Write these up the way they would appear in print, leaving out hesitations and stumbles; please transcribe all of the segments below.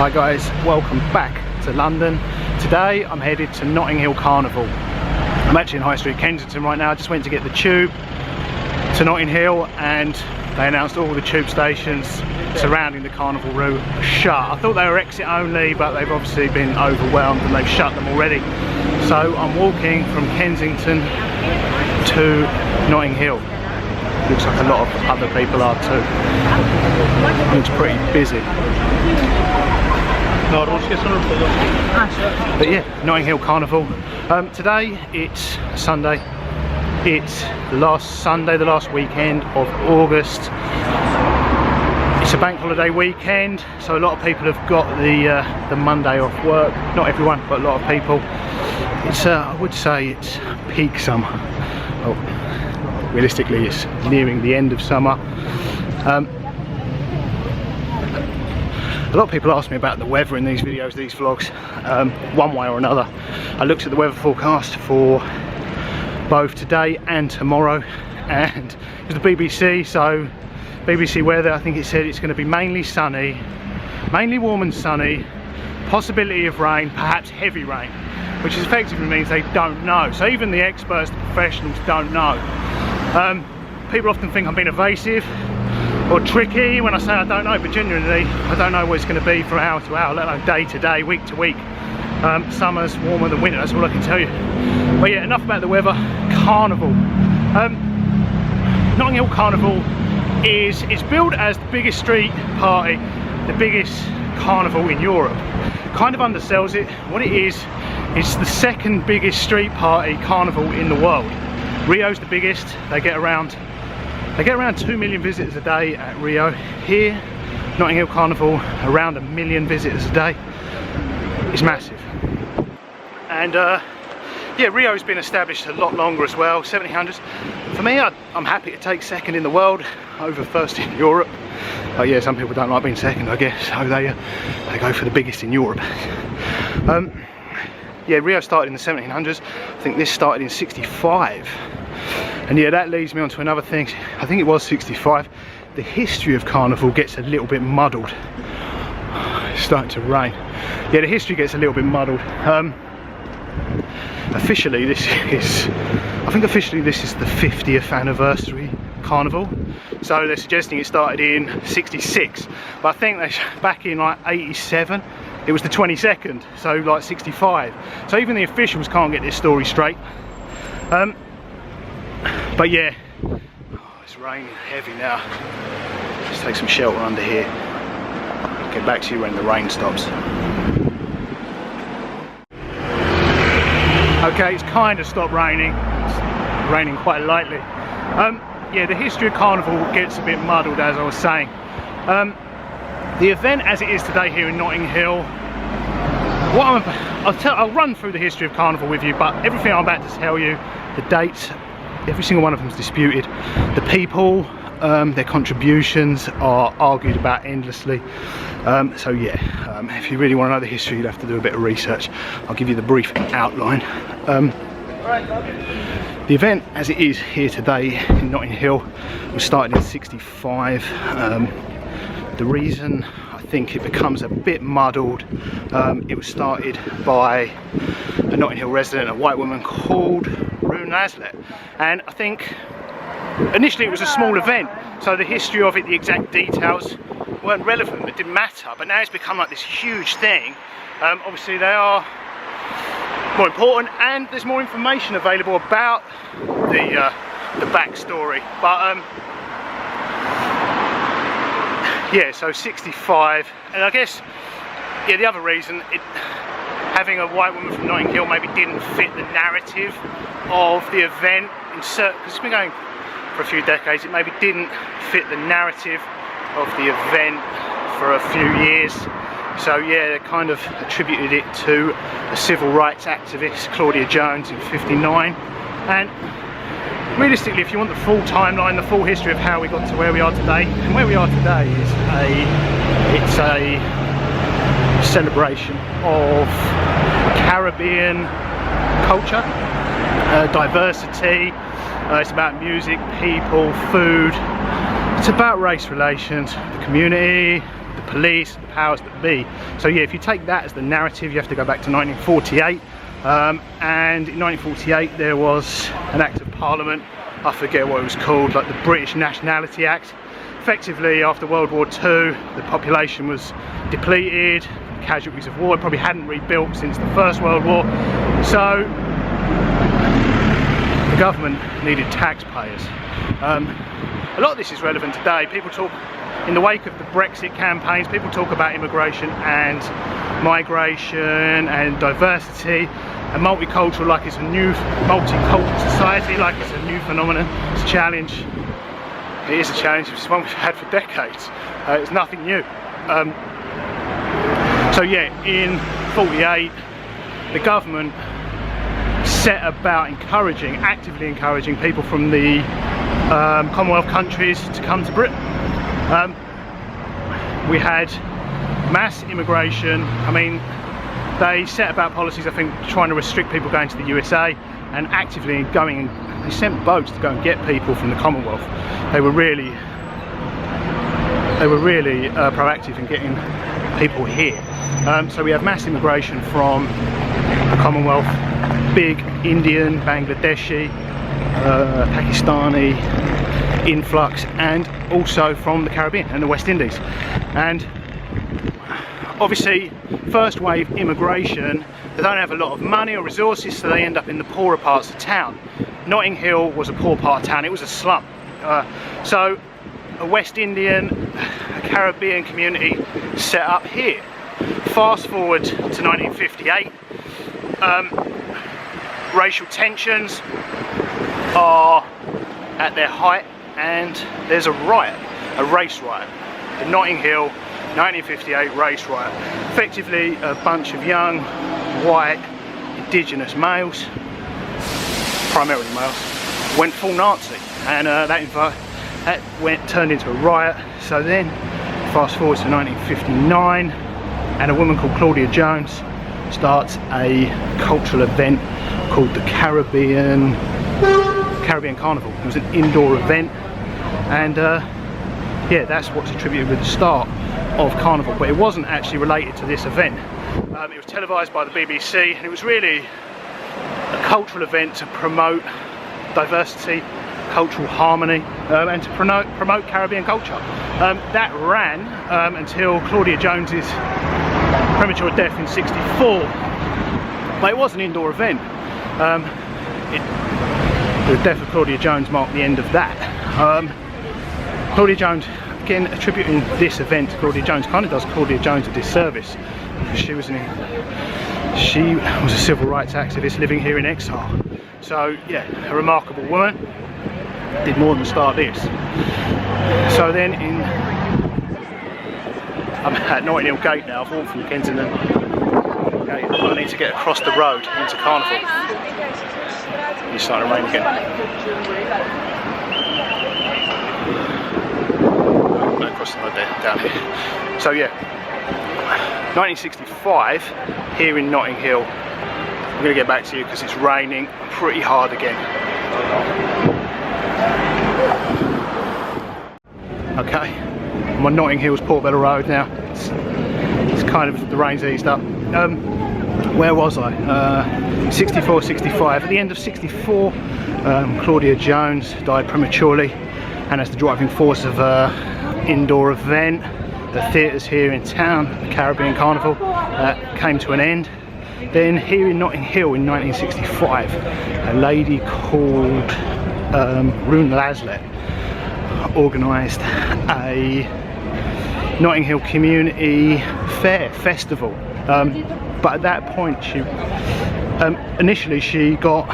Hi guys, welcome back to London. Today I'm headed to Notting Hill Carnival. I'm actually in High Street Kensington right now. I just went to get the tube to Notting Hill and they announced all the tube stations surrounding the carnival route are shut. I thought they were exit only, but they've obviously been overwhelmed and they've shut them already. So I'm walking from Kensington to Notting Hill. Looks like a lot of other people are too. Looks pretty busy. But yeah, Notting Hill Carnival. Today it's Sunday. It's the last Sunday, the last weekend of August. It's a bank holiday weekend, so a lot of people have got the Monday off work. Not everyone, but a lot of people. It's I would say it's peak summer. Well, realistically, it's nearing the end of summer. A lot of people ask me about the weather in these videos, these vlogs, one way or another. I looked at the weather forecast for both today and tomorrow, and it's the BBC, so BBC weather, I think it said it's going to be mainly sunny, mainly warm and sunny, possibility of rain, perhaps heavy rain, which effectively means they don't know. So even the experts, the professionals don't know. People often think I'm being evasive or tricky when I say I don't know, but genuinely I don't know what it's going to be from hour to hour, let alone day to day, week to week. Summer's warmer than winter, that's all I can tell you. But yeah, enough about the weather. Carnival. Notting Hill Carnival is billed as the biggest street party, the biggest carnival in Europe. Kind of undersells it. What it is, it's the second biggest street party carnival in the world. Rio's the biggest. They get around 2 million visitors a day at Rio. Here, Notting Hill Carnival, around 1 million visitors a day. It's massive. And yeah, Rio's been established a lot longer as well, 1700s. For me, I'm happy to take second in the world over first in Europe. Oh yeah, some people don't like being second, I guess, so they go for the biggest in Europe. Yeah, Rio started in the 1700s. I think this started in 65. And yeah, that leads me on to another thing. I think it was 65. The history of Carnival gets a little bit muddled. It's starting to rain. Yeah, the history gets a little bit muddled. Officially this is the 50th anniversary Carnival. So they're suggesting it started in 66. But I think back in like 87, it was the 22nd, so like 65. So even the officials can't get this story straight. But yeah, it's raining heavy now. Let's take some shelter under here. Get back to you when the rain stops. Okay, it's kind of stopped raining. It's raining quite lightly. Yeah, the history of Carnival gets a bit muddled, as I was saying. The event as it is today here in Notting Hill, I'll run through the history of Carnival with you, but everything I'm about to tell you, the dates, every single one of them is disputed. The people, their contributions are argued about endlessly. So yeah, if you really want to know the history, you'd have to do a bit of research. I'll give you the brief outline. The event as it is here today in Notting Hill was started in 65. The reason I think it becomes a bit muddled, it was started by a Notting Hill resident, a white woman called and I think initially it was a small event, so the history of it, the exact details weren't relevant, it didn't matter, but now it's become like this huge thing. Obviously they are more important and there's more information available about the backstory, but yeah, so 65, and I guess yeah, the other reason having a white woman from Notting Hill maybe didn't fit the narrative of the event, because it's been going for a few decades, it maybe didn't fit the narrative of the event for a few years. So yeah, they kind of attributed it to a civil rights activist, Claudia Jones, in '59. And realistically, if you want the full timeline, the full history of how we got to where we are today, and where we are today is it's a celebration of Caribbean culture, diversity. It's about music, people, food. It's about race relations, the community, the police, the powers that be. So yeah, if you take that as the narrative, you have to go back to 1948. And in 1948 there was an Act of Parliament, I forget what it was called, like the British Nationality Act. Effectively, after World War II, the population was depleted, casualties of war, it probably hadn't rebuilt since the First World War, so the government needed taxpayers. A lot of this is relevant today. People talk, in the wake of the Brexit campaigns, people talk about immigration and migration and diversity and multicultural like it's a new multicultural society, like it's a new phenomenon. It's a challenge. It is a challenge. It's one we've had for decades. It's nothing new. So yeah, in 48, the government set about actively encouraging people from the Commonwealth countries to come to Britain. We had mass immigration. I mean, they set about policies, I think, trying to restrict people going to the USA, and actively going, they sent boats to go and get people from the Commonwealth. They were really proactive in getting people here. So we have mass immigration from the Commonwealth, big Indian, Bangladeshi, Pakistani influx, and also from the Caribbean and the West Indies. And obviously, first wave immigration, they don't have a lot of money or resources, so they end up in the poorer parts of town. Notting Hill was a poor part of town, it was a slum. So a West Indian, a Caribbean community set up here. Fast forward to 1958, racial tensions are at their height, and there's a riot, a race riot, the Notting Hill 1958 race riot. Effectively, a bunch of young, white, indigenous males, primarily males, went full Nazi, and that turned into a riot. So then, fast forward to 1959, and a woman called Claudia Jones starts a cultural event called the Caribbean Carnival. It was an indoor event, and yeah, that's what's attributed with the start of Carnival, but it wasn't actually related to this event. It was televised by the BBC, and it was really a cultural event to promote diversity, cultural harmony, and to promote Caribbean culture. That ran until Claudia Jones's premature death in '64, but it was an indoor event. The death of Claudia Jones marked the end of that. Claudia Jones, again, attributing this event to Claudia Jones kind of does Claudia Jones a disservice, because she was a civil rights activist living here in exile. So yeah, a remarkable woman, did more than start this. So then I'm at Notting Hill Gate now. I've walked from Kensington Gate. I need to get across the road into Carnival. It's starting to rain again. No, across the road there, down here. So yeah, 1965 here in Notting Hill. I'm going to get back to you because it's raining pretty hard again. Okay, I'm on Notting Hill's Portobello Road now. It's kind of, the rain's eased up. Where was I? 64, 65. At the end of 64, Claudia Jones died prematurely, and as the driving force of an indoor event, the theatres here in town, the Caribbean Carnival, came to an end. Then here in Notting Hill in 1965, a lady called Rune Laslett organised a Notting Hill community festival. But at that point, initially she got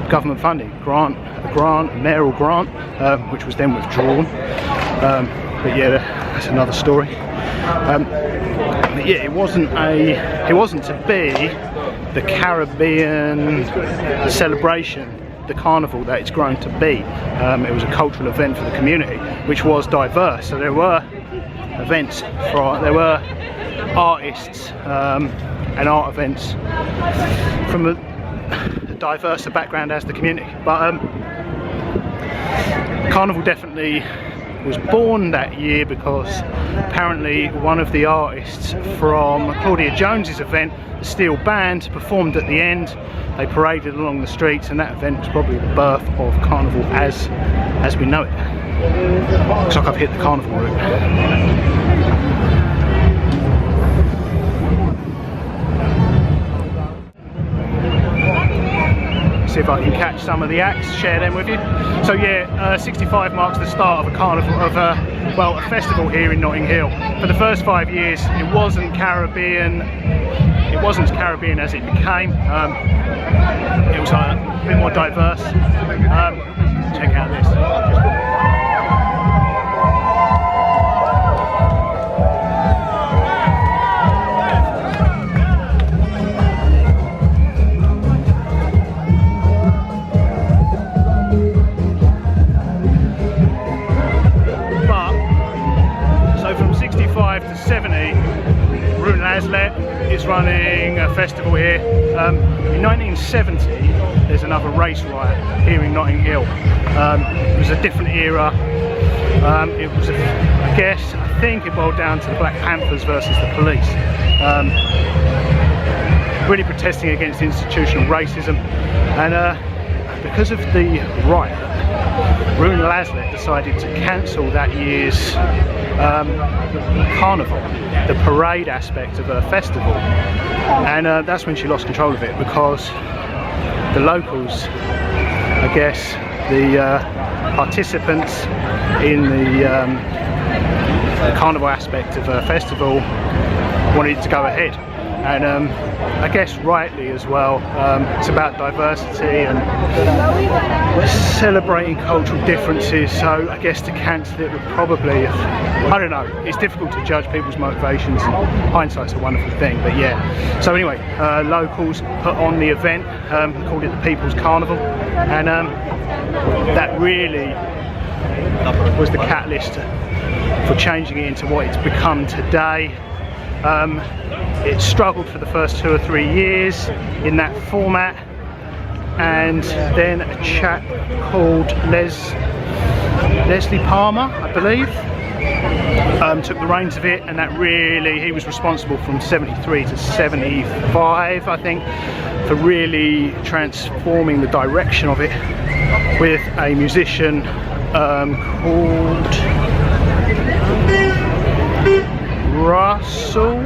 government funding, a mayoral grant, which was then withdrawn. But yeah, that's another story. But yeah, it wasn't to be the Caribbean celebration, the carnival that it's grown to be. It was a cultural event for the community, which was diverse. So there were events there were artists and art events from a diverse background as the community. But Carnival definitely was born that year because apparently one of the artists from Claudia Jones's event, the Steel Band, performed at the end. They paraded along the streets, and that event was probably the birth of Carnival as we know it. Looks like I've hit the Carnival route. See if I can catch some of the acts, share them with you. So yeah, 65 marks the start of a carnival, of a festival here in Notting Hill. For the first 5 years, it wasn't Caribbean. It wasn't as Caribbean as it became. It was a bit more diverse. Check out this. To 70, is running a festival here. In 1970, there's another race riot here in Notting Hill. It was a different era. It was, I think it boiled down to the Black Panthers versus the police. Really protesting against institutional racism, and because of the riot, Ruin Laslet decided to cancel that year's carnival, the parade aspect of her festival, and that's when she lost control of it, because the locals, I guess the participants in the carnival aspect of her festival wanted to go ahead, and I guess rightly as well. It's about diversity and celebrating cultural differences, so I guess to cancel it would probably, I don't know, it's difficult to judge people's motivations, and hindsight's a wonderful thing, but yeah. So anyway, locals put on the event, called it the People's Carnival, and that really was the catalyst for changing it into what it's become today. It struggled for the first 2 or 3 years in that format, and then a chap called Leslie Palmer, I believe, took the reins of it, and that really, he was responsible from 73 to 75, I think, for really transforming the direction of it, with a musician called Russell.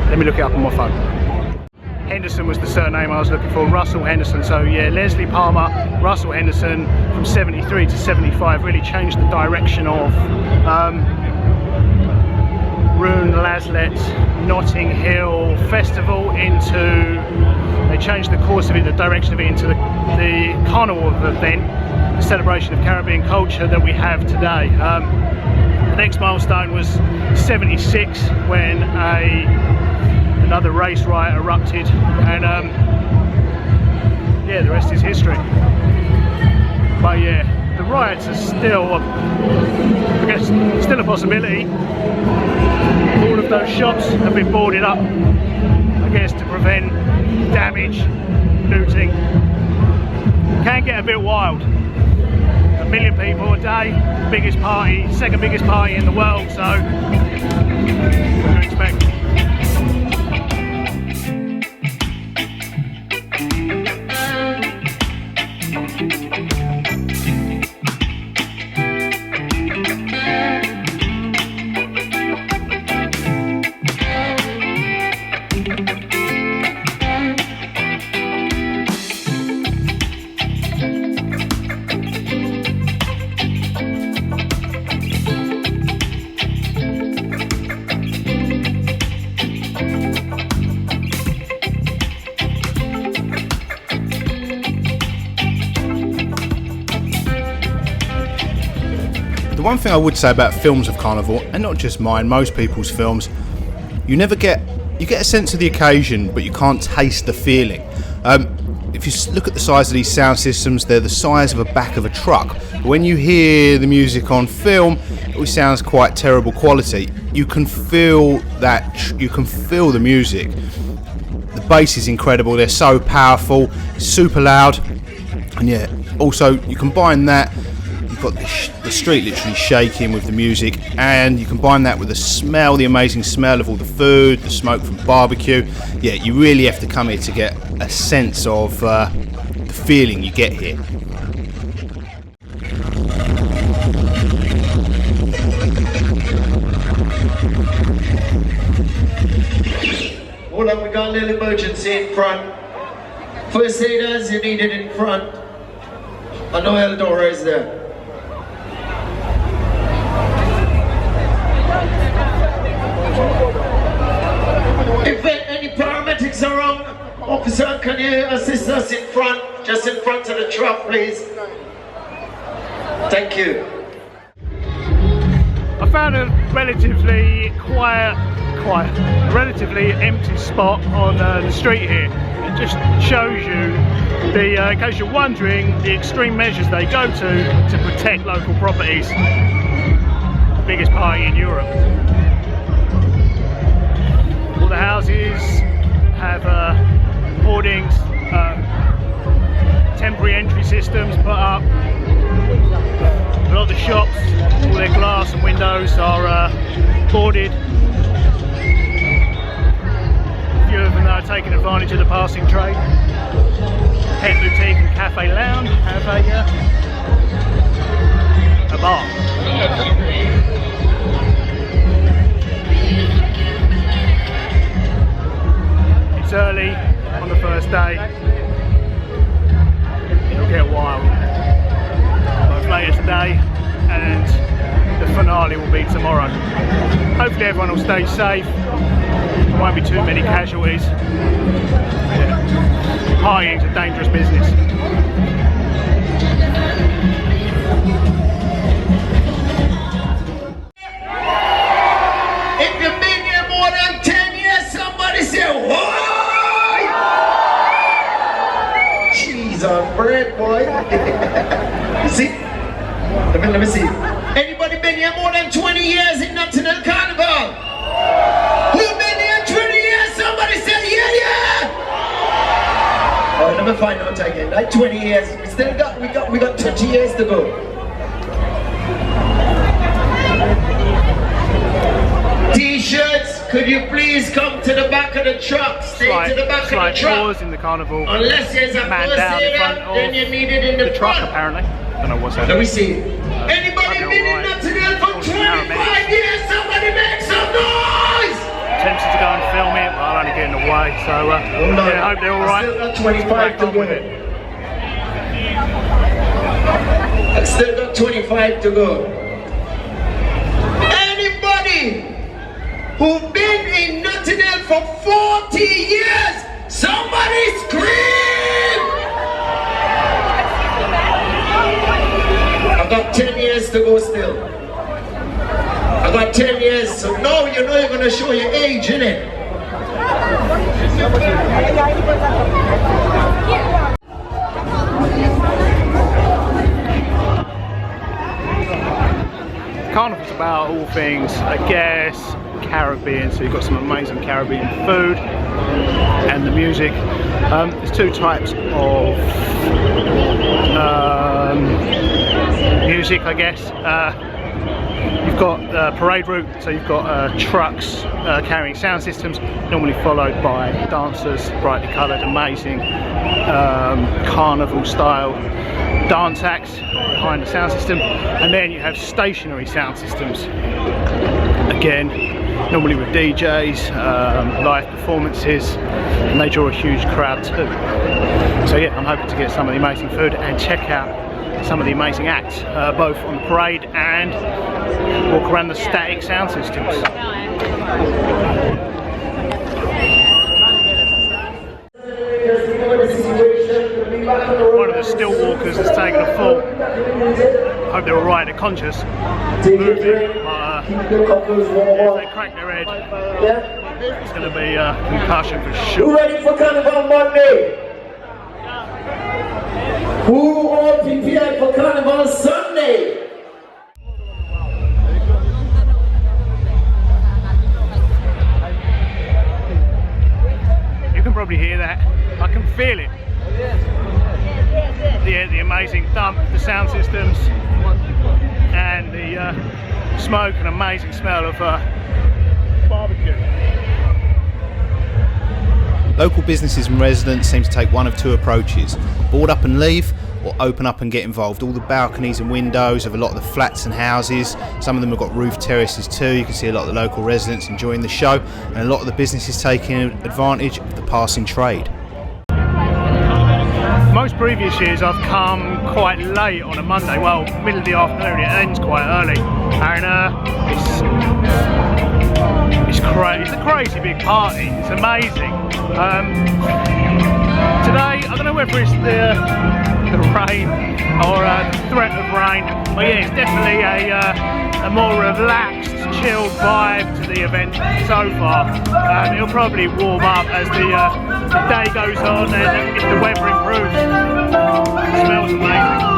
Let me look it up on my phone. Henderson was the surname I was looking for, Russell Henderson. So yeah, Leslie Palmer, Russell Henderson, from 73 to 75 really changed the direction of Ruin Laslet Notting Hill Festival into, they changed the course of it, the direction of it, into the carnival event, the celebration of Caribbean culture that we have today. The next milestone was 76, when another race riot erupted, and yeah, the rest is history. But yeah, the riots are still, I guess, still a possibility. All of those shops have been boarded up, I guess, to prevent damage, looting. Can get a bit wild. 1 million people a day, biggest party, second biggest party in the world, so what do you expect? One thing I would say about films of Carnival, and not just mine, most people's films, you get a sense of the occasion, but you can't taste the feeling. If you look at the size of these sound systems, they're the size of the back of a truck. But when you hear the music on film, it always sounds quite terrible quality. You can feel that, you can feel the music. The bass is incredible, they're so powerful, super loud, and yeah, also you combine that, you've got the street literally shaking with the music, and you combine that with the smell, the amazing smell of all the food, the smoke from barbecue. Yeah, you really have to come here to get a sense of the feeling you get here. Hold up, we got a little emergency in front. First aiders, you need it in front. I know Eldora is there. If any paramedics are around, officer, can you assist us in front? Just in front of the truck, please. Thank you. I found a relatively relatively empty spot on the street here. It just shows you the, in case you're wondering, the extreme measures they go to protect local properties. The biggest party in Europe. All the houses have hoardings, temporary entry systems put up. A lot of the shops, all their glass and windows are boarded. A few of them are taking advantage of the passing trade. Pet Boutique and Cafe Lounge have a bar. It's early on the first day. It'll get wild. Both later today and the finale will be tomorrow. Hopefully everyone will stay safe. There won't be too many casualties. Yeah. Partying's a dangerous business. If you've been here more than 10 years, somebody say, why? Cheese on bread, boy. See? Let me see. Anybody been here more than 20 years in Notting Hill Carnival? Who been here 20 years? Somebody say, yeah. Oh, let me find out again. Like 20 years. We got 20 years to go. T-shirts, could you please come to the back of the truck? Stay to the back of the truck. Pause in the carnival. Unless there's a man first down in aider, front of then you need it in the truck front. apparently. Don't know what's happening. Let me see. Anybody been in Notting Hill for 25 years? Somebody make some noise! Tempted to go and film it, but I'll only get in the way. So yeah, I hope they're all right. Still got 25 to go. I still got 25 to go. Anybody who've been in Notting Hill for 40 years, somebody scream! I've got 10 years to go still. I've got 10 years, so now you know you're going to show your age, innit? Carnival's about all things, I guess, Caribbean, so you've got some amazing Caribbean food and the music. There's two types of music, I guess. You've got the parade route, so you've got trucks carrying sound systems, normally followed by dancers, brightly coloured, amazing carnival style dance acts behind the sound system. And then you have stationary sound systems, again normally with DJs, live performances, and they draw a huge crowd too. So yeah, I'm hoping to get some of the amazing food and check out some of the amazing acts, both on the parade and walk around the static sound systems. One of the still walkers has taken a fall. Hope they're alright, they're conscious, moving, but if they crack their head, it's going to be a concussion for sure. Who ready for Carnival Monday? Who all prepared for Carnival Sunday? You can probably hear that. I can feel it. The amazing thump, the sound systems. smoke and amazing smell of barbecue. Local businesses and residents seem to take one of two approaches: board up and leave, or open up and get involved. All the balconies and windows of a lot of the flats and houses, some of them have got roof terraces too. You can see a lot of the local residents enjoying the show, and a lot of the businesses taking advantage of the passing trade. Most previous years I've come quite late on a Monday, well, middle of the afternoon, it ends quite early, and it's a crazy big party, it's amazing. Today, I don't know whether it's the rain or the threat of rain, but yeah, it's definitely a more relaxed, chilled vibe to the event so far. It'll probably warm up as the day goes on and if the weather improves. It smells amazing.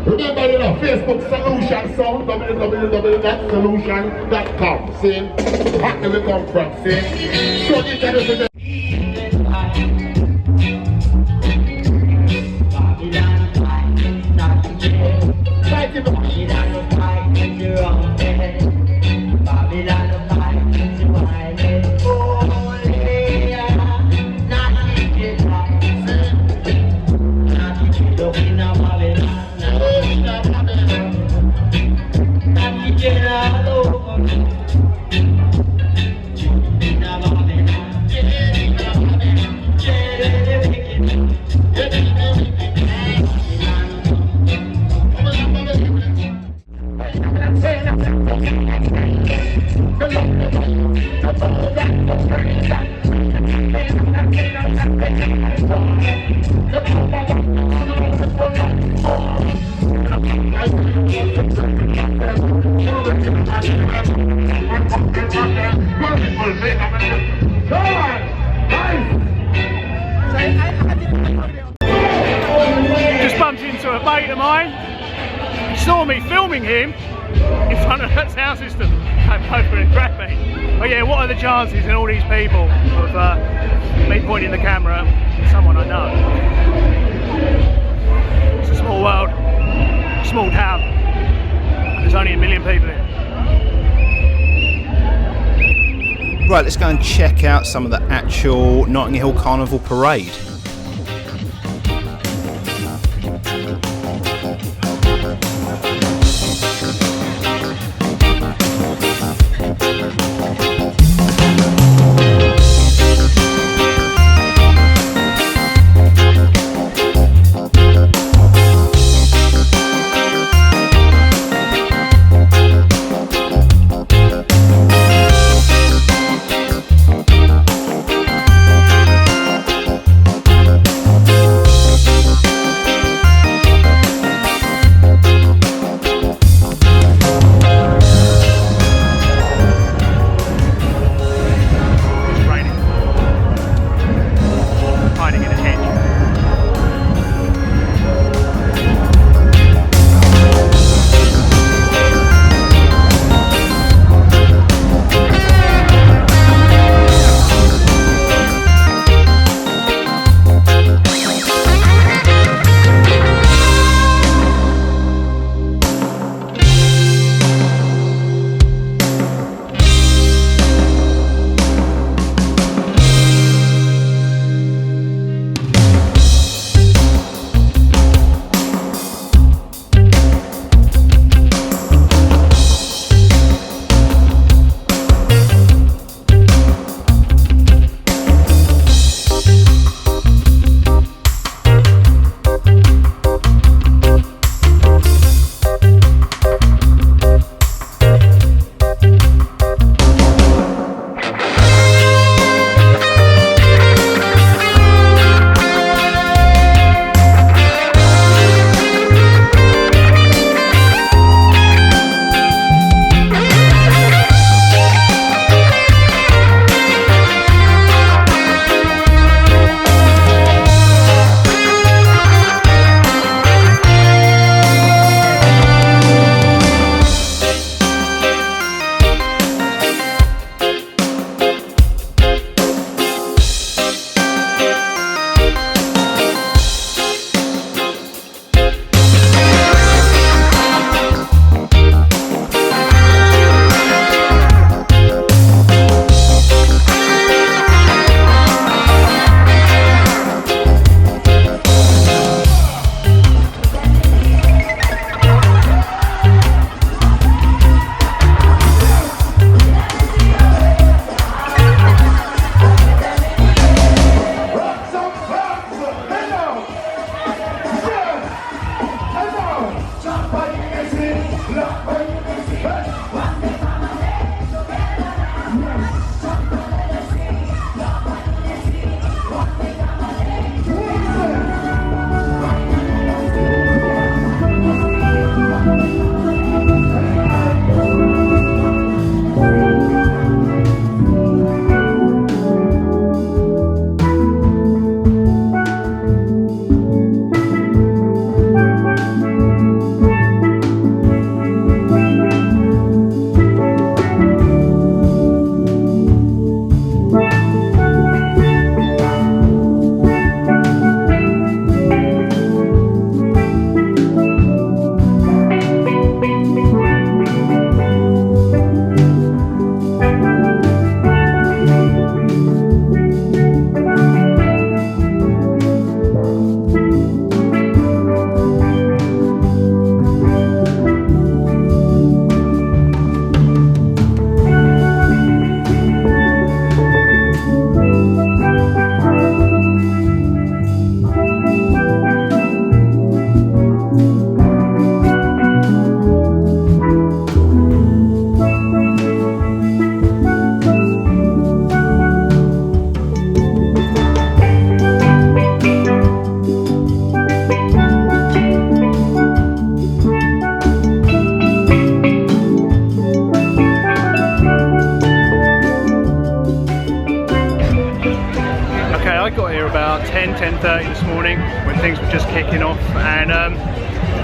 Remember, you know, Facebook Solution Sound, www.solution.com. See? Back where we come from, see? So you can do the Just bumped into a mate of mine. He saw me filming him in front of that sound system. Came over and grabbed me. But yeah, what are the chances in all these people of me pointing the camera at someone I know? It's a small world, small town, and there's only 1 million people here. Right, let's go and check out some of the actual Notting Hill Carnival parade. 7:30 this morning when things were just kicking off, and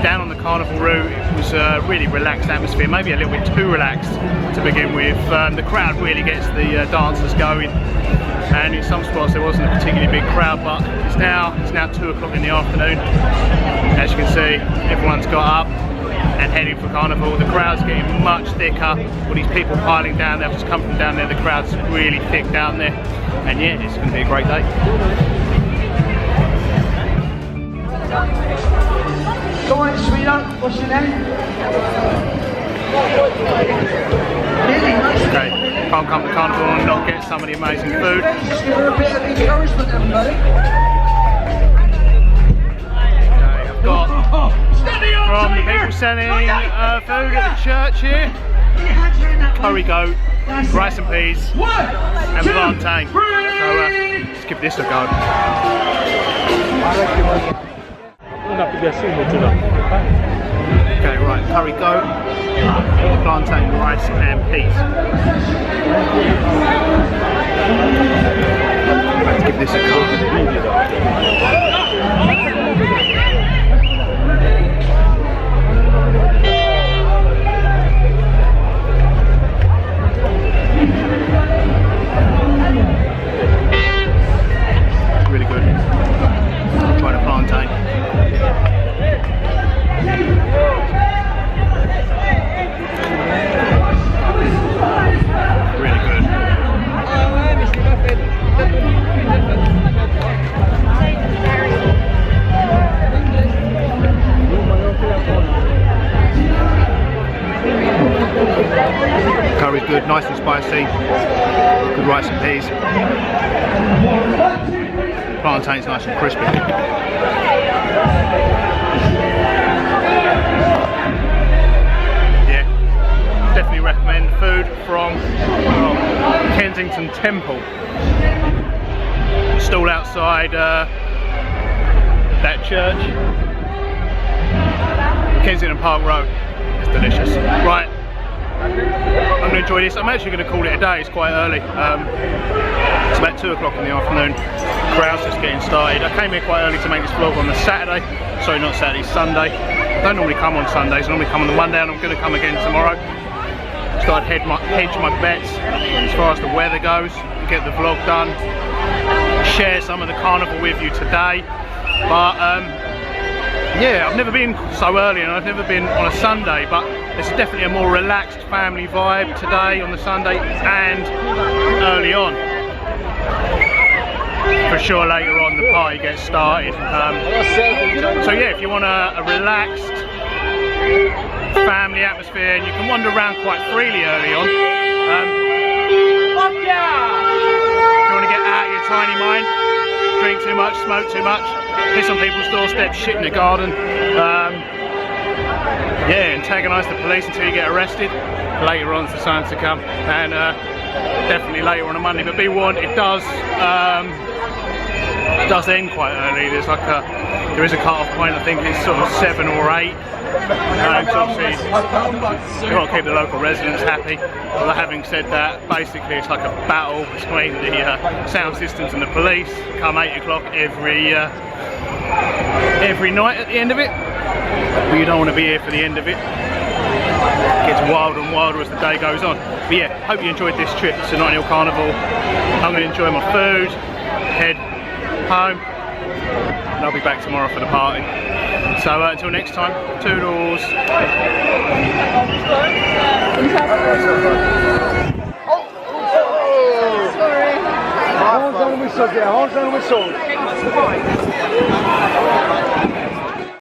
down on the carnival route it was a really relaxed atmosphere, maybe a little bit too relaxed to begin with. The crowd really gets the dancers going, and in some spots there wasn't a particularly big crowd, but it's now 2 o'clock in the afternoon. As you can see, everyone's got up and heading for carnival. The crowd's getting much thicker. All these people piling down, they've just come from down there. The crowd's really thick down there, and yeah, it's going to be a great day. Go on, sweetheart. What's your name? Okay, can't come to carnival and not get some of the amazing food. Just give her a bit of encouragement, everybody. Okay, I've got from the people selling food at the church here, curry goat, rice and peas, and plantain. So let's give this a go. Okay, right, curry goat, plantain, rice and peas. Let's give this a go. Really good. I'll try the plantain. Really good. Curry's good, nice and spicy. Good rice and peas. Plantain's nice and crispy. Yeah, definitely recommend food from Kensington Temple. Stall outside that church. Kensington Park Road. It's delicious. Right. I'm going to enjoy this. I'm actually going to call it a day. It's quite early. It's about 2 o'clock in the afternoon. The crowd's just getting started. I came here quite early to make this vlog on the Saturday. Sorry, not Saturday, Sunday. I don't normally come on Sundays. I normally come on the Monday, and I'm going to come again tomorrow. So I'd hedge my bets as far as the weather goes, get the vlog done, share some of the carnival with you today. But yeah, I've never been so early, and I've never been on a Sunday, but it's definitely a more relaxed family vibe today on the Sunday and early on. For sure later on the party gets started. So yeah, if you want a relaxed family atmosphere, and you can wander around quite freely early on. If you want to get out of your tiny mind, drink too much, smoke too much, piss on people's doorsteps, shit in the garden, yeah, antagonise the police until you get arrested. Later on is the time to come, and definitely later on Monday. But be warned, it does end quite early. There is a cut-off point. I think it's sort of 7 or 8. Obviously, you've got to keep the local residents happy. But having said that, basically it's like a battle between the sound systems and the police. Come 8 o'clock every night at the end of it. But you don't want to be here for the end of it. It gets wilder and wilder as the day goes on. But yeah, hope you enjoyed this trip to Notting Hill Carnival. I'm going to enjoy my food, head home, and I'll be back tomorrow for the party. So until next time, toodles. Sorry. Hold on the whistle, dear. Hold on the whistle.